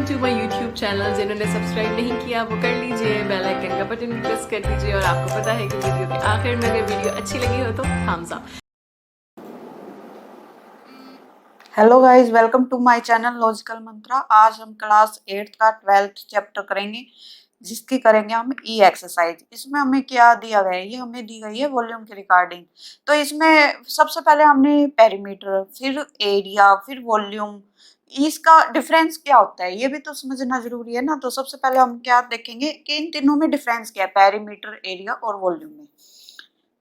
To my YouTube channel. जिन्होंने subscribe नहीं किया वो कर लीजिए, बेल आइकन का बटन भी प्रेस कर दीजिए। और आपको पता है कि वीडियो के आखिर में अगर वीडियो अच्छी लगी हो तो thumbs up. Hello guys, welcome to my channel logical mantra. आज हम क्लास 8 का 12th चैप्टर करेंगे, जिसकी करेंगे हम ई एक्सरसाइज। इसमें हमें क्या दिया गया है, ये हमें दी गई है वॉल्यूम की रिकॉर्डिंग। तो इसमें सबसे पहले हमने पेरीमीटर, फिर एरिया, फिर वॉल्यूम, इसका डिफरेंस क्या होता है ये भी तो समझना जरूरी है ना। तो सबसे पहले हम क्या देखेंगे कि इन तीनों में डिफरेंस क्या है, पेरीमीटर, एरिया और वॉल्यूम में।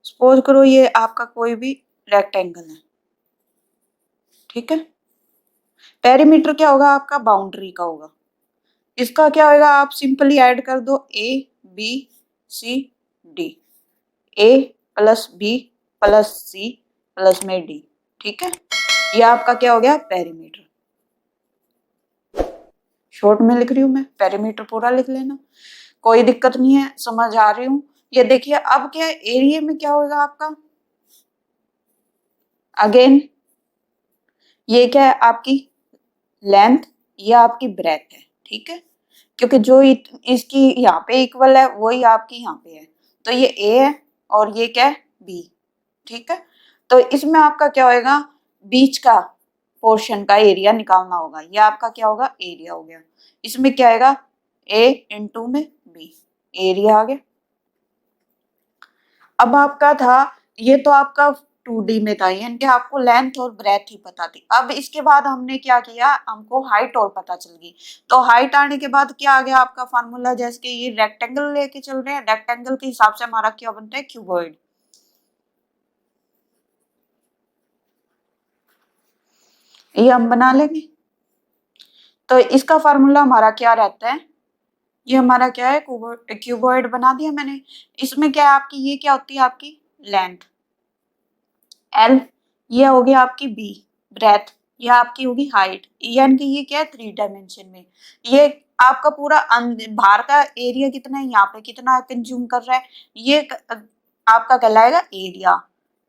सपोज करो ये आपका कोई भी रेक्टेंगल है, ठीक है। पेरीमीटर क्या होगा, आपका बाउंड्री का होगा। इसका क्या होगा, आप सिंपली ऐड कर दो A B C D, A plus B plus C plus में डी, ठीक है। ये आपका क्या हो गया, पेरीमीटर। शॉर्ट में लिख रही हूं मैं, पेरीमीटर पूरा लिख लेना, कोई दिक्कत नहीं है, समझ आ रही हूँ। ये देखिए अब क्या है, एरिया में क्या होगा आपका, अगेन ये क्या है आपकी लेंथ, ये आपकी ब्रेथ है, ठीक है। क्योंकि जो इसकी यहाँ पे इक्वल है वही आपकी यहाँ पे है, तो ये ए है और ये क्या है बी, ठीक है। तो इसमें आपका क्या होएगा, बीच का पोर्शन का एरिया निकालना होगा। ये आपका क्या होगा, एरिया हो गया। इसमें क्या आएगा, ए इंटू में बी, एरिया आ गया। अब आपका था, ये तो आपका 2D में था, यानी कि आपको लेंथ और ब्रेथ ही पता थी। अब इसके बाद हमने क्या किया, हमको हाइट और पता चल गई। तो हाइट आने के बाद क्या आ गया आपका फार्मूला, जैसे कि ये रेक्टेंगल लेके चल रहे हैं, रेक्टेंगल के हिसाब से हमारा क्या बनता है, क्यूबॉइड। ये हम बना लेंगे। तो इसका फार्मूला हमारा क्या रहता है, ये हमारा क्या है, क्यूबॉइड बना दिया मैंने। इसमें क्या है आपकी, ये क्या होती है आपकी लेंथ एल, ये होगी आपकी बी ब्रेथ, ये आपकी होगी हाइट, यानी कि ये क्या है 3 डायमेंशन में। ये आपका पूरा बाहर का एरिया कितना है, यहाँ पे कितना कंज्यूम कर रहा है, ये आपका कहलाएगा एरिया,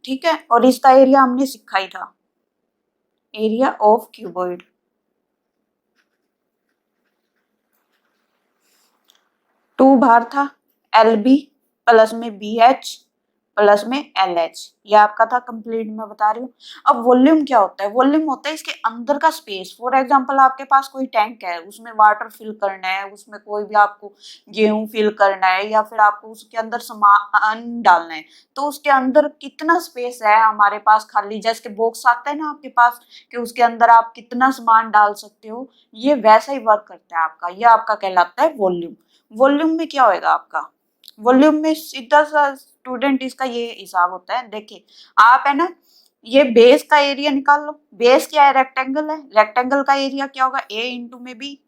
ठीक है। और इसका एरिया हमने सीखा ही था, एरिया ऑफ क्यूबॉइड। टू बाहर था, एल बी प्लस में बी एच प्लस में एल एच, ये आपका था कंप्लीट, मैं बता रही हूँ। अब वॉल्यूम क्या होता है, वॉल्यूम होता है इसके अंदर का स्पेस। फॉर एग्जांपल आपके पास कोई टैंक है, उसमें वाटर फिल करना है, उसमें कोई भी आपको गेहूं फिल करना है, या फिर आपको उसके अंदर सामान डालना है, तो उसके अंदर कितना स्पेस है हमारे पास खाली, जैसे बॉक्स आता है ना आपके पास, कि उसके अंदर आप कितना सामान डाल सकते हो, ये वैसा ही वर्क करता है आपका। ये आपका कहलाता है वॉल्यूम। वॉल्यूम में क्या होएगा आपका, वॉल्यूम में सीधा सा स्टूडेंट इसका ये हिसाब होता है। देखिए आप है ना, ये बेस का एरिया निकाल लो। बेस क्या है, रेक्टेंगल है, रेक्टेंगल का एरिया क्या होगा, ए इंटू में बी,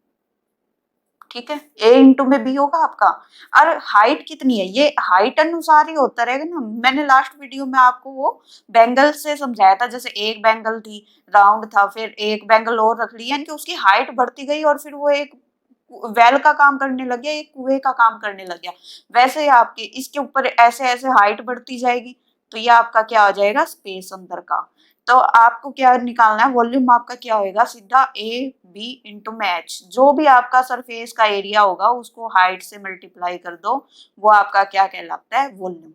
ठीक है। ए इंटू में बी होगा आपका। और हाइट कितनी है, ये हाइट अनुसार ही होता रहेगा ना। मैंने लास्ट वीडियो में आपको वो बैंगल से समझाया था, जैसे एक बैंगल थी राउंड था, फिर एक बैंगल और रख लिया, यानी कि उसकी हाइट बढ़ती गई और फिर वो एक वेल का काम करने लग गया, एक कुएं का काम करने लग गया। वैसे ही आपके इसके ऊपर ऐसे ऐसे हाइट बढ़ती जाएगी, तो ये आपका क्या आ जाएगा, स्पेस अंदर का। तो आपको क्या निकालना है, वॉल्यूम आपका क्या होएगा, सीधा ए बी इंटू में एच। जो भी आपका सरफेस का एरिया होगा उसको हाइट से मल्टीप्लाई कर दो, वो आपका क्या कहलाता है, वॉल्यूम।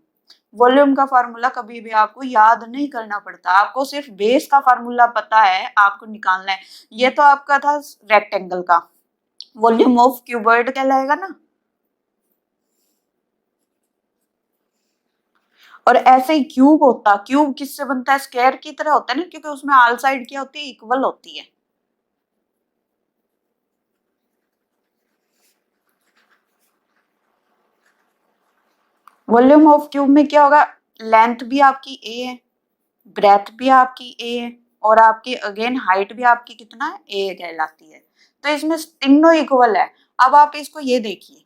वॉल्यूम का फार्मूला कभी भी आपको याद नहीं करना पड़ता, आपको सिर्फ बेस का फार्मूला पता है, आपको निकालना है। ये तो आपका था रेक्टेंगल का, वॉल्यूम ऑफ क्यूबॉइड कहलाएगा ना। और ऐसे ही क्यूब होता, क्यूब किससे बनता है, स्क्वायर की तरह होता है ना, क्योंकि उसमें ऑल साइड क्या होती है, इक्वल होती है। वॉल्यूम ऑफ क्यूब में क्या होगा, लेंथ भी आपकी ए है, ब्रेथ भी आपकी ए है, और आपकी अगेन हाइट भी आपकी कितना है, ए कहलाती है। तो इसमें तीनों इक्वल है। अब आप इसको ये देखिए,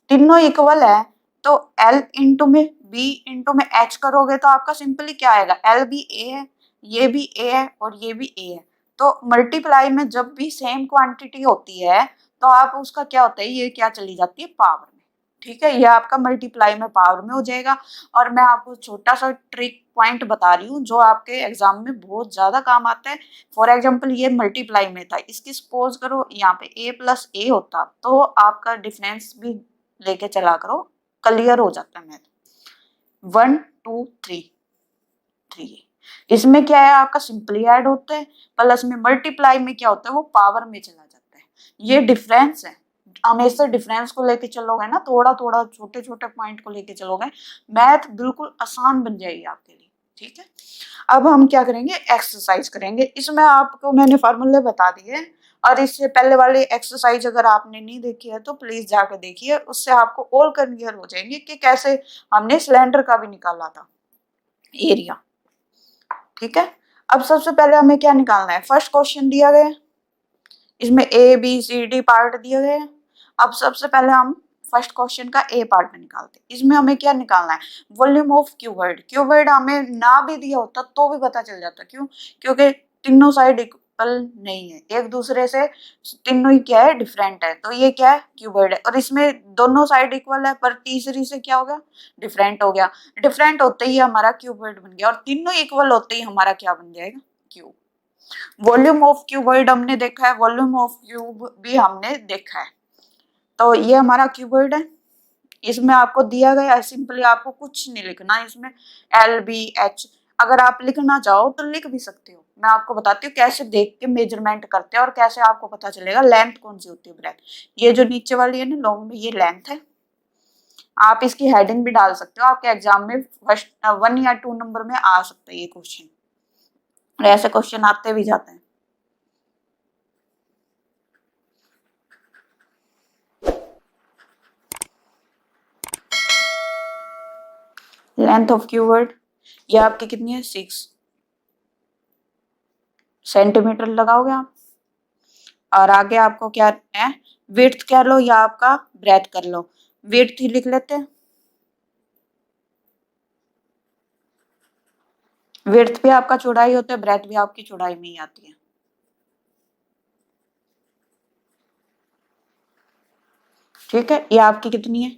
तीनों इक्वल है, तो एल इंटू में बी इंटू में एच करोगे तो आपका सिंपली क्या आएगा, एल भी ए है, ये भी ए है और ये भी ए है। तो मल्टीप्लाई में जब भी सेम क्वांटिटी होती है तो आप उसका क्या होता है, ये क्या चली जाती है पावर में, ठीक है, ये आपका मल्टीप्लाई में पावर में हो जाएगा। और मैं आपको छोटा सा ट्रिक पॉइंट बता रही हूँ जो आपके एग्जाम में बहुत ज्यादा काम आता है। फॉर एग्जाम्पल ये मल्टीप्लाई में था, इसकी सपोज करो यहाँ पे a प्लस ए होता तो आपका डिफरेंस भी लेके चला करो, क्लियर हो जाता है मैथ। 1 2 3 3, इसमें क्या है आपका सिंपली ऐड होता है, प्लस में मल्टीप्लाई में क्या होता है वो पावर में चला जाता है। ये डिफरेंस है, हमेशा डिफरेंस को लेके चलोगे ना, थोड़ा थोड़ा छोटे छोटे पॉइंट को लेके चलोगे, मैथ बिल्कुल आसान बन जाएगी आपके लिए। ठीक है, अब हम क्या करेंगे, एक्सरसाइज करेंगे। इसमें आपको मैंने फार्मूले बता दिए, और इससे पहले वाली एक्सरसाइज अगर आपने नहीं देखी है तो प्लीज जाकर देखिए, उससे आपको और क्लियर हो जाएंगे कि कैसे हमने सिलेंडर का भी निकाला था एरिया। ठीक है, अब सबसे पहले हमें क्या निकालना है, फर्स्ट क्वेश्चन दिया गया, इसमें A B C D part दिए गए। अब सबसे पहले हम फर्स्ट क्वेश्चन का ए पार्ट निकालते हैं। इसमें हमें क्या निकालना है, वॉल्यूम ऑफ क्यूबॉइड। क्यूबॉइड हमें ना भी दिया होता तो भी पता चल जाता, क्यों, क्योंकि तीनों साइड इक्वल नहीं है एक दूसरे से, तीनों ही क्या है, डिफरेंट है, तो ये क्या है, क्यूबॉइड है। और इसमें दोनों साइड इक्वल है पर तीसरी से क्या हो गया, डिफरेंट हो गया। डिफरेंट होते ही हमारा क्यूबॉइड बन गया, और तीनों इक्वल होते ही हमारा क्या बन जाएगा, क्यूब। वॉल्यूम ऑफ क्यूबॉइड हमने देखा है, वॉल्यूम ऑफ क्यूब भी हमने देखा है, तो ये हमारा क्यूबॉइड है। इसमें आपको दिया गया है, सिंपली आपको कुछ नहीं लिखना है इसमें, एल बी एच। अगर आप लिखना चाहो तो लिख भी सकते हो, मैं आपको बताती हूँ कैसे देख के मेजरमेंट करते हैं और कैसे आपको पता चलेगा लेंथ कौन सी होती है, ब्रेथ। ये जो नीचे वाली है ना लॉन्ग में, ये लेंथ है। आप इसकी हेडिंग भी डाल सकते हो, आपके एग्जाम में फर्स्ट 1 या 2 नंबर में आ सकता है ये क्वेश्चन, और ऐसे क्वेश्चन आते भी जाते हैं। लेंथ ऑफ क्यूबॉइड ये आपकी कितनी है, 6 सेंटीमीटर लगाओगे आप। और आगे आपको क्या है, विड्थ कह लो या आपका ब्रेथ कर लो, विड्थ ही लिख लेते हैं। विड्थ भी आपका चौड़ाई होता है, ब्रेथ भी आपकी चौड़ाई में ही आती है। ठीक है, ये आपकी कितनी है,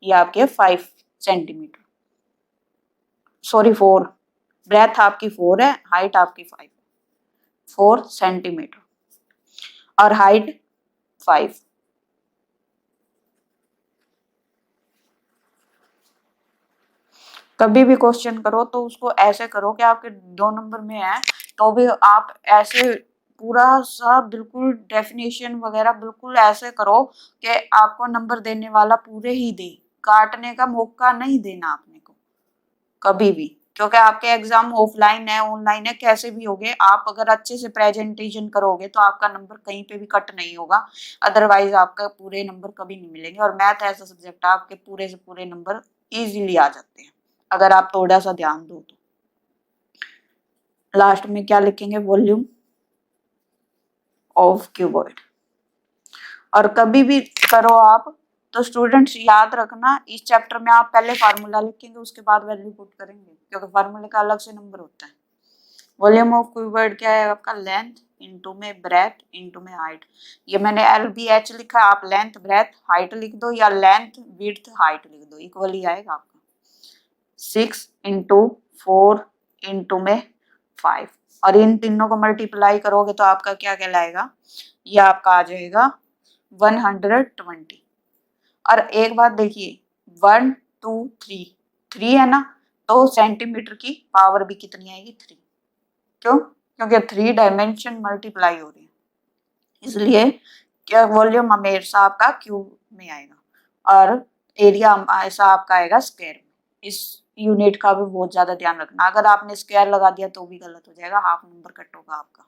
ये आपकी है 5 सेंटीमीटर, सॉरी 4। ब्रेथ आपकी 4 है, हाइट आपकी 5, 4 सेंटीमीटर, और हाइट 5। कभी भी क्वेश्चन करो तो उसको ऐसे करो कि आपके 2 नंबर में है, तो भी आप ऐसे पूरा सा बिल्कुल डेफिनेशन वगैरह बिल्कुल ऐसे करो कि आपको नंबर देने वाला पूरे ही दे, काटने का मौका नहीं देना आपने को कभी भी, क्योंकि आपके एग्जाम ऑफलाइन है ऑनलाइन है कैसे भी होगे, आप अगर अच्छे से प्रेजेंटेशन करोगे तो आपका नंबर कहीं पे भी कट नहीं होगा, अदरवाइज आपका पूरे नंबर कभी नहीं मिलेंगे। और मैथ ऐसा सब्जेक्ट है आपके पूरे से पूरे नंबर इजीली आ जाते हैं अगर आप थोड़ा सा ध्यान दो तो। लास्ट में क्या लिखेंगे, वॉल्यूम ऑफ क्यूबॉइड। और कभी भी करो आप तो स्टूडेंट्स याद रखना, इस चैप्टर में आप पहले फार्मूला लिखेंगे उसके बाद वैल्यू पुट करेंगे, क्योंकि फार्मूले का अलग से नंबर होता है। वॉल्यूम ऑफ क्यूबॉइड क्या है आपका, लेंथ इंटू में ब्रेथ इंटू में हाइट। ये मैंने एल बी एच लिखा, आप लेंथ ब्रेथ हाइट लिख दो, या लेंथ विड्थ हाइट लिख दो, इक्वल ही आएगा आपका। 6 इंटू 4 इंटू में 5, और इन तीनों को मल्टीप्लाई करोगे तो आपका क्या कहलाएगा, ये आपका आ जाएगा 120। और एक बात देखिए, 1 2 3 3 है ना, तो सेंटीमीटर की पावर भी कितनी आएगी, 3। क्यों, क्योंकि 3 डायमेंशन मल्टीप्लाई हो रही है, इसलिए क्या वॉल्यूम हमेशा आपका क्यूब में आएगा, और एरिया ऐसा आपका आएगा स्क्वायर में। इस यूनिट का भी बहुत ज्यादा ध्यान रखना, अगर आपने स्क्वायर लगा दिया तो भी गलत हो जाएगा, हाफ नंबर कट होगा आपका।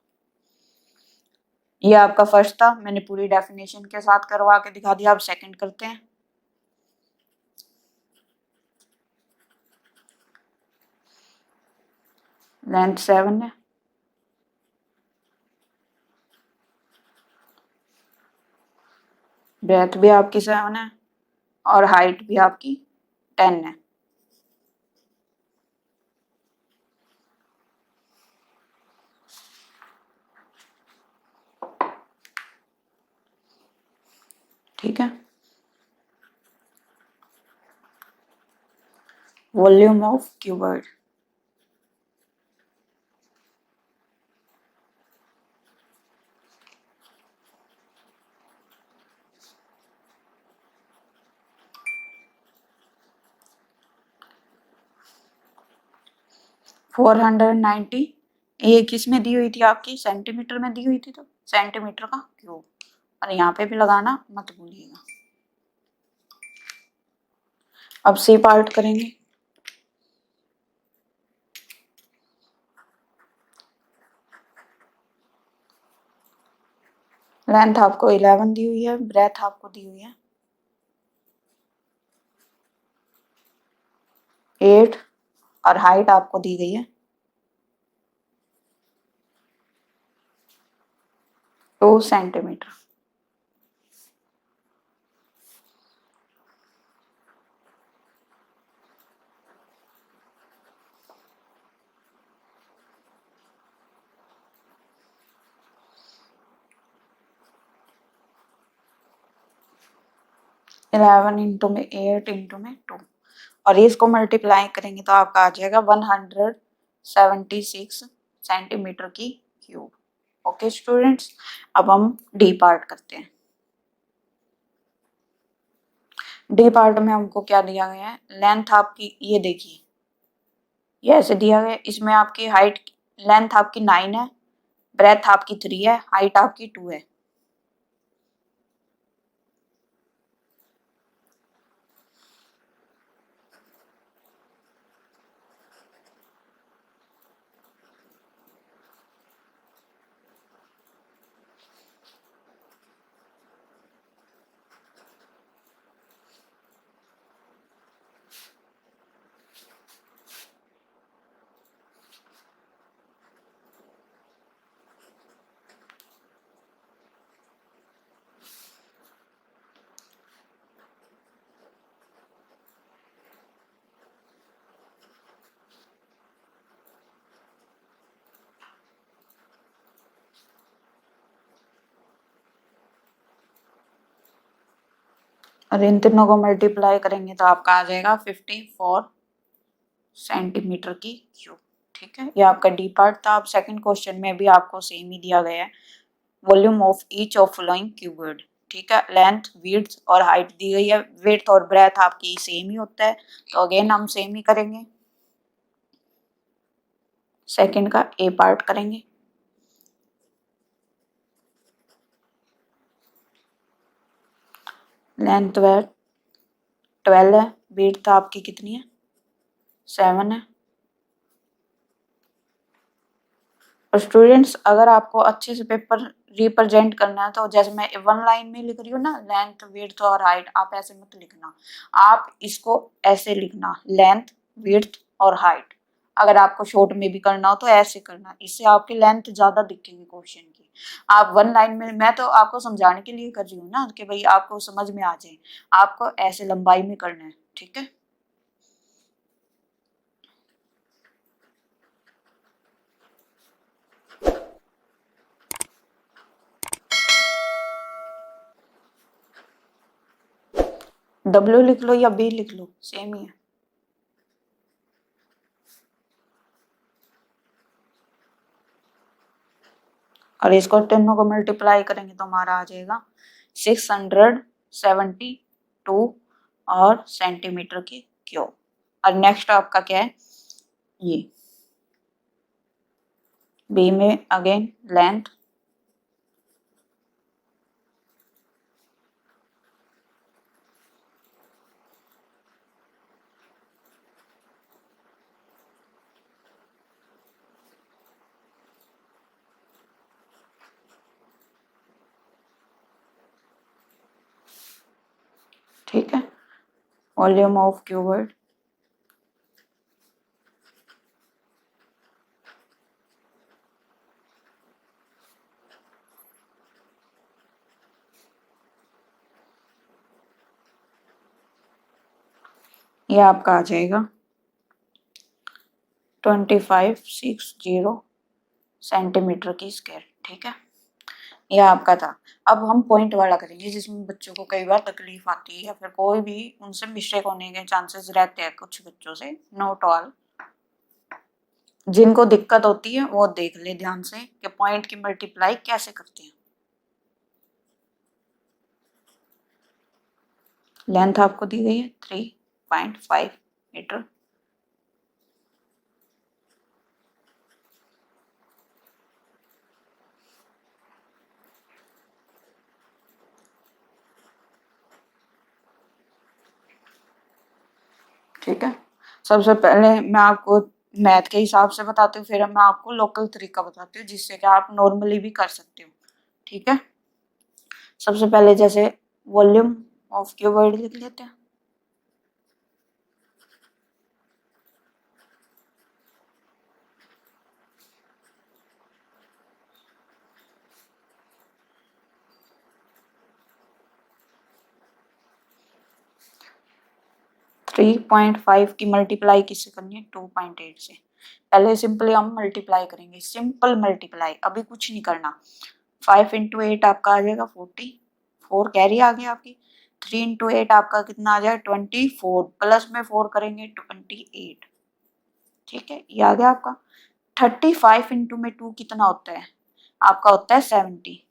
ये आपका फर्स्ट था, मैंने पूरी डेफिनेशन के साथ करवा के दिखा दिया। अब सेकंड करते हैं। लेंथ 7 है, ब्रेथ भी आपकी 7 है, और हाइट भी आपकी 10 है। ठीक है, वॉल्यूम ऑफ क्यूबॉइड। फोर 490 ये किस में दी हुई थी आपकी? सेंटीमीटर में दी हुई थी, तो सेंटीमीटर का क्यूब। और यहाँ पे भी लगाना मत भूलिएगा। अब सी पार्ट करेंगे। लेंथ आपको 11 दी हुई है, ब्रेथ आपको दी हुई है 8 और हाइट आपको दी गई है 2 सेंटीमीटर। इलेवन इंटू में 8 इंटू में 2 और इसको मल्टीप्लाई करेंगे तो आपका आ जाएगा 176 सेंटीमीटर की क्यूब। ओके स्टूडेंट्स, अब हम डी पार्ट करते हैं। डी पार्ट में हमको क्या दिया गया है? लेंथ आपकी ये देखिए, ये ऐसे दिया गया है। इसमें आपकी हाइट, लेंथ आपकी 9 है, ब्रेथ आपकी 3 है, हाइट आपकी 2 है। और इन तीनों को मल्टीप्लाई करेंगे तो आपका आ जाएगा 54 सेंटीमीटर की क्यूब। ठीक है, ये आपका डी पार्ट था। अब सेकंड क्वेश्चन में भी आपको सेम ही दिया गया है, volume of each of following cuboid. ठीक है, लेंथ, विड्थ और हाइट दी गई है। विड्थ और ब्रेथ आपकी सेम ही होता है, तो अगेन हम सेम ही करेंगे। सेकंड का ए पार्ट करेंगे। लेंथ 12 है, विड्थ आपकी कितनी है? 7 है। और स्टूडेंट्स, अगर आपको अच्छे से पेपर रिप्रेजेंट करना है तो जैसे मैं वन लाइन में लिख रही हूँ ना, लेंथ, विड्थ और हाइट, आप ऐसे मत लिखना, आप इसको ऐसे लिखना, लेंथ, विड्थ और हाइट। अगर आपको शॉर्ट में भी करना हो तो ऐसे करना, इससे आपकी लेंथ ज्यादा दिखेगी क्वेश्चन की। आप वन लाइन में, मैं तो आपको समझाने के लिए कर रही हूँ ना कि भाई आपको समझ में आ जाए, आपको ऐसे लंबाई में करना है। ठीक है, डब्ल्यू लिख लो या बी लिख लो, सेम ही है। और इसको तीनों को मल्टीप्लाई करेंगे तो हमारा आ जाएगा 672 और सेंटीमीटर की क्यूब। और नेक्स्ट आपका क्या है? ये बी में अगेन लेंथ, ठीक है, वॉल्यूम ऑफ क्यूबॉइड। ये आपका आ जाएगा 2560 सेंटीमीटर की स्क्वायर। ठीक है, ये आपका था। अब हम पॉइंट वाला करेंगे जिसमें बच्चों को कई बार तकलीफ आती है या फिर कोई भी उनसे मिस्टेक होने के चांसेस रहते हैं कुछ बच्चों से, नॉट ऑल। जिनको दिक्कत होती है वो देख ले ध्यान से कि पॉइंट की मल्टीप्लाई कैसे करते हैं। लेंथ आपको दी गई है 3.5 मीटर। ठीक है, सबसे पहले मैं आपको मैथ के हिसाब से बताती हूँ, फिर मैं आपको लोकल तरीका बताती हूँ जिससे कि आप नॉर्मली भी कर सकते हो। ठीक है, सबसे पहले जैसे वॉल्यूम ऑफ क्यूबॉइड लिख लेते हैं। थ्री 3.5 की मल्टीप्लाई किससे करनी है? 2.8 से। पहले सिंपली हम मल्टीप्लाई करेंगे, सिंपल मल्टीप्लाई, अभी कुछ नहीं करना। 5 इंटू 8 आपका आ जाएगा 40, 4 कैरी आ गया आपकी। 3 इंटू 8 आपका कितना आ जाएगा? 24, प्लस में 4 करेंगे 28। ठीक है, ये आ गया आपका। 35 इंटू में 2 कितना होता है? आपका होता है 70।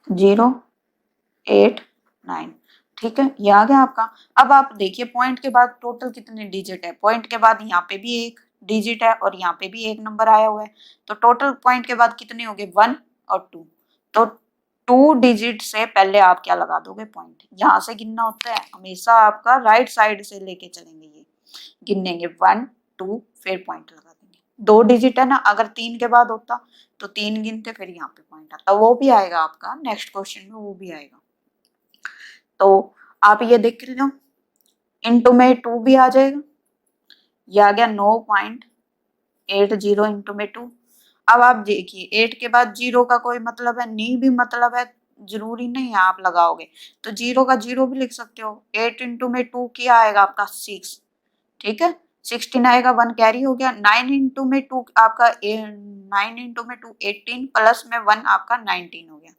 0 8 9। ठीक है, ये आ गया आपका। अब आप देखिए पॉइंट के बाद टोटल कितने डिजिट है। पॉइंट के बाद यहाँ पे भी एक डिजिट है और यहाँ पे भी एक नंबर आया हुआ है, तो टोटल पॉइंट के बाद कितने हो गए? 1 और 2। तो 2 डिजिट से पहले आप क्या लगा दोगे? पॉइंट। यहाँ से गिनना होता है हमेशा, आपका राइट साइड से लेके चलेंगे, ये गिनेंगे 1 2 फिर पॉइंट लगा देंगे। 2 डिजिट है ना, अगर 3 के बाद होता तो 3 गिनते फिर यहाँ पे पॉइंट आता, वो भी आएगा आपका नेक्स्ट क्वेश्चन में, वो भी आएगा। तो आप ये देख लो, इंटू में 2 भी आ जाएगा, ये आ गया 9.80 इंटू में 2। अब आप देखिए 8 के बाद 0 का कोई मतलब है नहीं, भी मतलब है, जरूरी नहीं है आप लगाओगे, तो 0 का 0 भी लिख सकते हो। 8 इंटू में 2 क्या आएगा आपका? 6। ठीक है, 16 आएगा, 1 कैरी हो गया। 9 इंटू में 2 आपका 9 इंटू में 2 18, प्लस में 1 आपका 19 हो गया।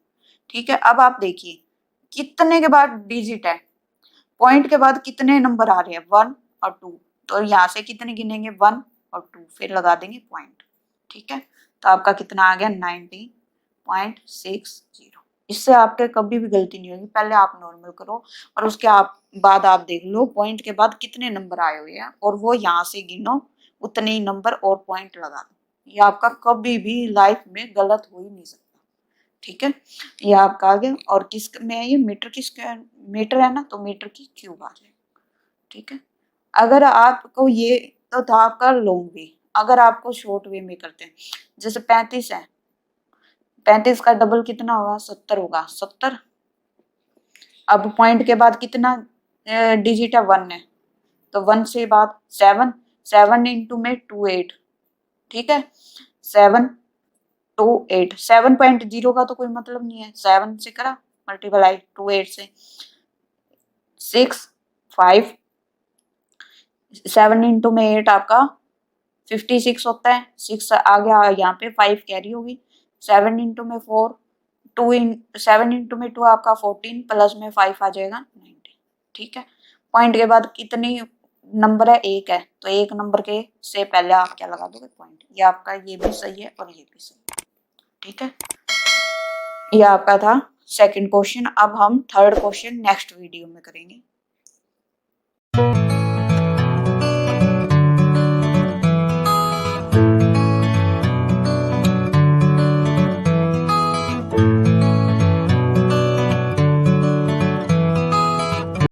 ठीक है, अब आप देखिए कितने के बाद डिजिट है, पॉइंट के बाद कितने नंबर आ रहे हैं? 1 और 2, तो यहाँ से कितने गिनेंगे? 1 और 2 फिर लगा देंगे पॉइंट। ठीक है, तो आपका कितना आ गया? 19.60। इससे आपके कभी भी गलती नहीं होगी। पहले आप नॉर्मल करो और उसके बाद आप देख लो पॉइंट के बाद कितने नंबर आए हुए हैं और वो यहाँ से गिनो, उतने ही नंबर और पॉइंट लगा दो। ये आपका कभी भी लाइफ में गलत हो ही नहीं सकता। ठीक है, ये आपका आ गया। और किस में ये मीटर की स्क्वायर, मीटर है ना, तो मीटर की क्यूब आ जाएगा। ठीक है, अगर आपको ये तो था आपका लॉन्ग वे, अगर आपको शॉर्ट वे में करते हैं, जैसे 35 है, 35 का डबल कितना होगा? 70 होगा, 70। अब पॉइंट के बाद कितना डिजिट है? 1 है, तो 1 से बाद 7, 7 इंटू में 2 8। ठीक है, 7 2 8, 7.0 का तो कोई मतलब नहीं है, 7 से करा मल्टीप्लाई 2 8 से, 6 5, 7 इंटू में 8 आपका 56 होता है। 6 आ गया यहाँ पे, 5 कैरी होगी। 7 इंटू में 4, 7 इंटू में 2 आपका 14, प्लस में 5 आ जाएगा 90। ठीक है, पॉइंट के बाद कितनी नंबर है? एक है, तो एक नंबर के से पहले आप क्या लगा दोगे? पॉइंट। ये आपका ये भी सही है और ये भी सही है। ठीक है, ये आपका था सेकंड क्वेश्चन। अब हम थर्ड क्वेश्चन नेक्स्ट वीडियो में करेंगे।